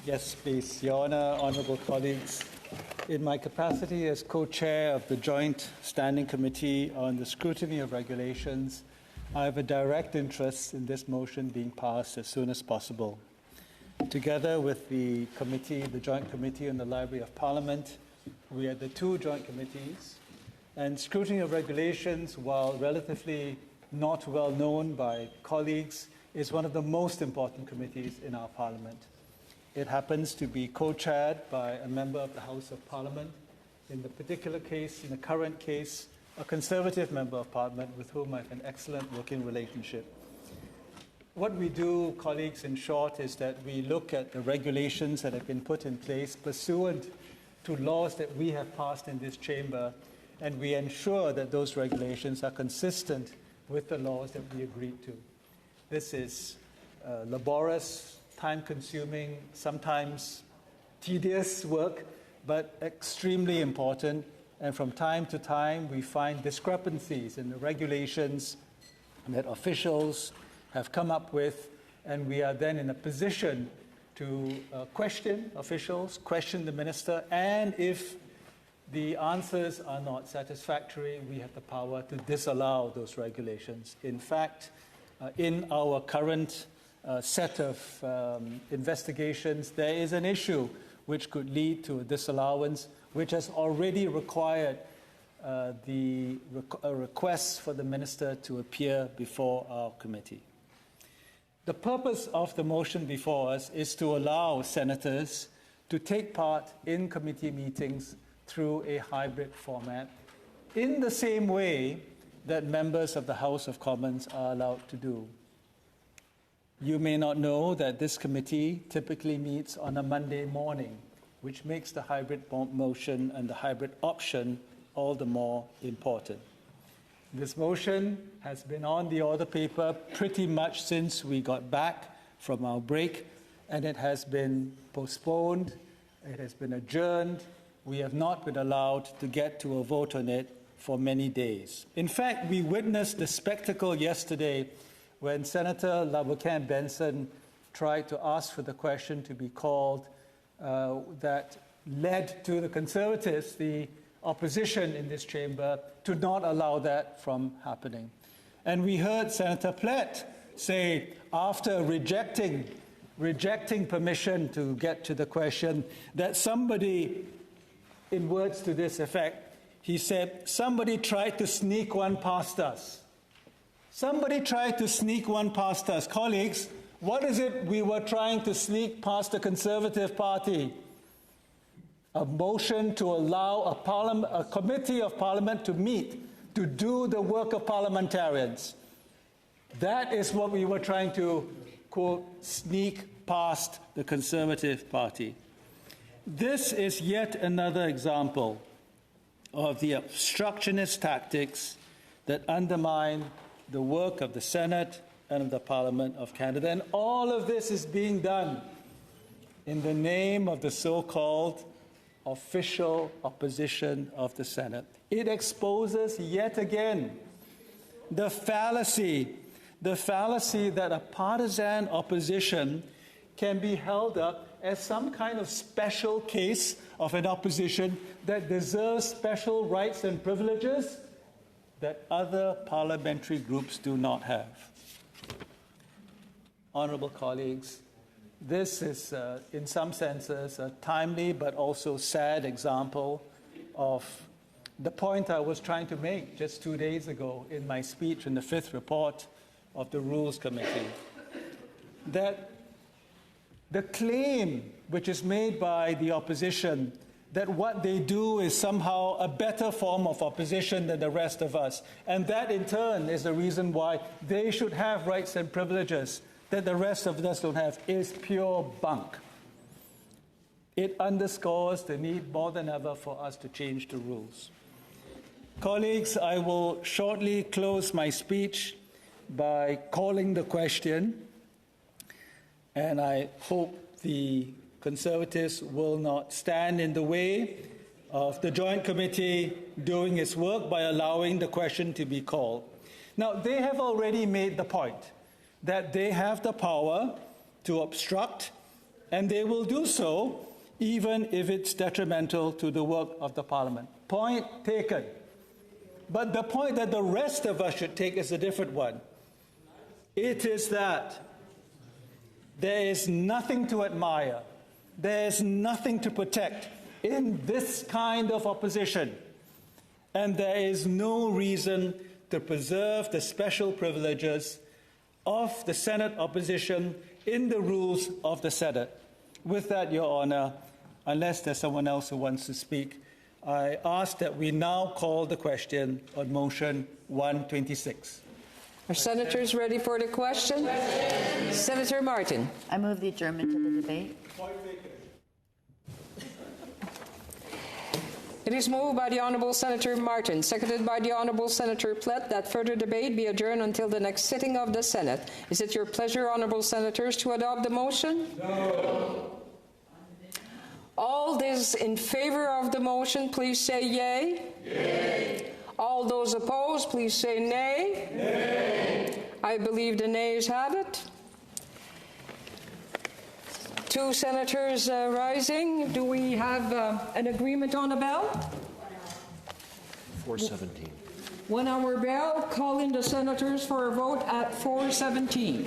Yes, please. Your Honor, honourable colleagues, in my capacity as co-chair of the Joint Standing Committee on the Scrutiny of Regulations, I have a direct interest in this motion being passed as soon as possible. Together with the committee, the Joint Committee on the Library of Parliament, we are the two joint committees, and scrutiny of regulations, while relatively not well known by colleagues, is one of the most important committees in our Parliament. It happens to be co-chaired by a member of the House of Parliament. In the particular case, in the current case, a Conservative member of Parliament with whom I have an excellent working relationship. What we do, colleagues, in short, is that we look at the regulations that have been put in place pursuant to laws that we have passed in this chamber, and we ensure that those regulations are consistent with the laws that we agreed to. This is laborious, time-consuming, sometimes tedious work, but extremely important. And from time to time, we find discrepancies in the regulations that officials have come up with, and we are then in a position to question officials, question the minister, and if the answers are not satisfactory, we have the power to disallow those regulations. In fact, in our current set of investigations, there is an issue which could lead to a disallowance, which has already required a request for the minister to appear before our committee. The purpose of the motion before us is to allow senators to take part in committee meetings through a hybrid format in the same way that members of the House of Commons are allowed to do. You may not know that this committee typically meets on a Monday morning, which makes the hybrid motion and the hybrid option all the more important. This motion has been on the order paper pretty much since we got back from our break, and it has been postponed, it has been adjourned. We have not been allowed to get to a vote on it for many days. In fact, we witnessed the spectacle yesterday when Senator Labucan-Benson tried to ask for the question to be called that led to the Conservatives, the opposition in this chamber, to not allow that from happening. And we heard Senator Platt say, after rejecting permission to get to the question, that somebody, in words to this effect, he said, somebody tried to sneak one past us. Somebody tried to sneak one past us. Colleagues, what is it we were trying to sneak past the Conservative Party? A motion to allow a committee of Parliament to meet, to do the work of parliamentarians. That is what we were trying to, quote, sneak past the Conservative Party. This is yet another example of the obstructionist tactics that undermine the work of the Senate and of the Parliament of Canada. And all of this is being done in the name of the so-called official opposition of the Senate. It exposes yet again the fallacy that a partisan opposition can be held up as some kind of special case of an opposition that deserves special rights and privileges that other parliamentary groups do not have. Honourable colleagues, this is, in some senses, a timely but also sad example of the point I was trying to make just 2 days ago in my speech in the fifth report of the Rules Committee, that the claim which is made by the opposition that what they do is somehow a better form of opposition than the rest of us, and that in turn is the reason why they should have rights and privileges that the rest of us don't have, is pure bunk. It underscores the need more than ever for us to change the rules. Colleagues, I will shortly close my speech by calling the question, and I hope the Conservatives will not stand in the way of the Joint Committee doing its work by allowing the question to be called. Now, they have already made the point that they have the power to obstruct And they will do so even if it's detrimental to the work of the Parliament. Point taken. But the point that the rest of us should take is a different one. It is that there is nothing to admire, there is nothing to protect in this kind of opposition, and there is no reason to preserve the special privileges of the Senate opposition in the rules of the Senate. With that, Your Honour, unless there's someone else who wants to speak, I ask that we now call the question on motion 126. Are senators ready for the question? Senator Martin. I move the adjournment of the debate. It is moved by the Honourable Senator Martin, seconded by the Honourable Senator Platt, that further debate be adjourned until the next sitting of the Senate. Is it your pleasure, Honourable Senators, to adopt the motion? No. All those in favour of the motion, please say yea. Yea. All those opposed, please say nay. Nay. I believe the nays have it. 2 senators rising. Do we have an agreement on a bell? 4:17. 1 hour bell. Call in the senators for a vote at 4:17.